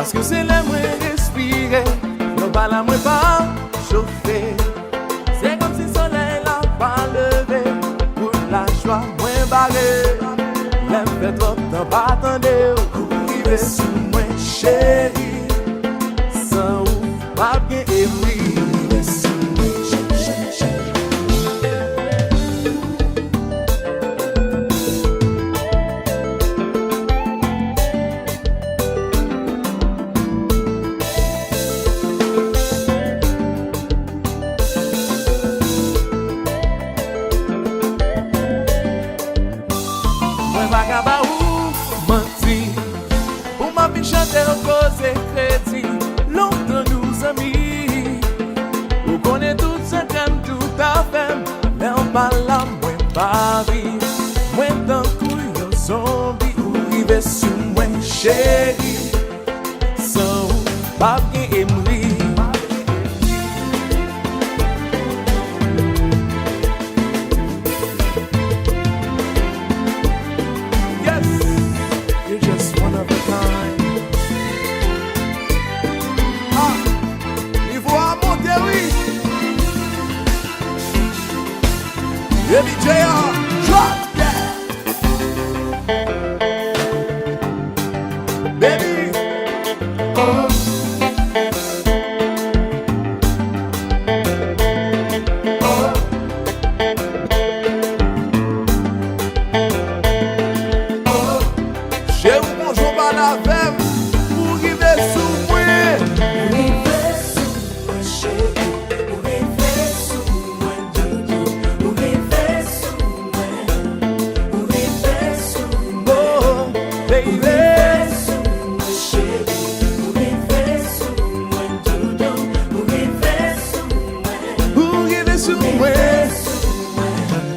Parce que c'est là moi respirer, le bala moi pas chauffer. C'est comme si le soleil n'a pas levé, pour la joie moi barré. L'aime fait trop de temps, pas attendez, arriver sous moi chérie. Sans ou pas bien ébri. Vagaba ou menti, ou m'a fin chanter au cause crédit, longtemps nous amis, ou connaît tout ce qu'aime tout à fait, mais on parle à moi Paris, moi tant couille zombie, ou rive sur moi chérie, sans ou pas bien aimer. Baby JR, drop that. Baby, j'ai eu mon jour par la femme pour arriver sous moi.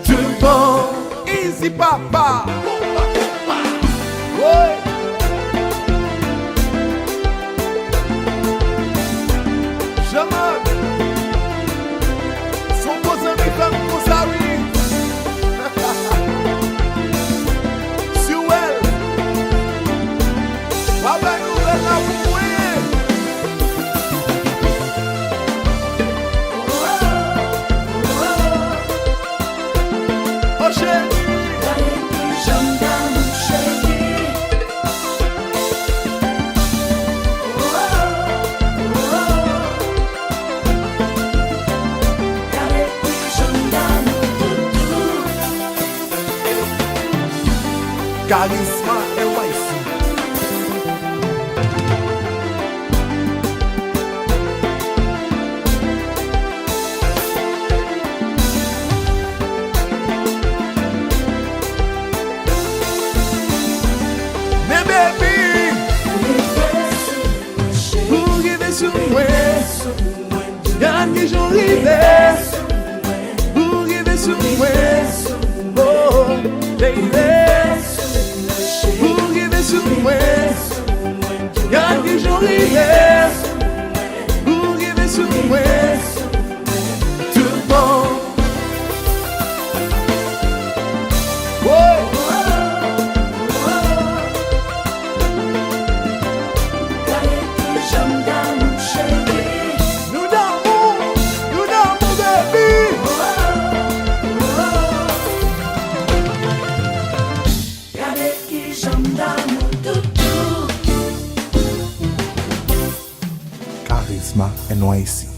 Tout bon, easy papa. Ouais. Jamais. Son beaux amis comme vous savez. Sur elle. Papa nous donne la bouée. Charisma NYC. Mais baby, pour arriver sur moi, y'a des gens arrivés. Pour arriver sur moi, oh baby. Y'a des gens rivés, pour arriver sur moi, tout bon. Nous d'amour, baby. Charisma NYC.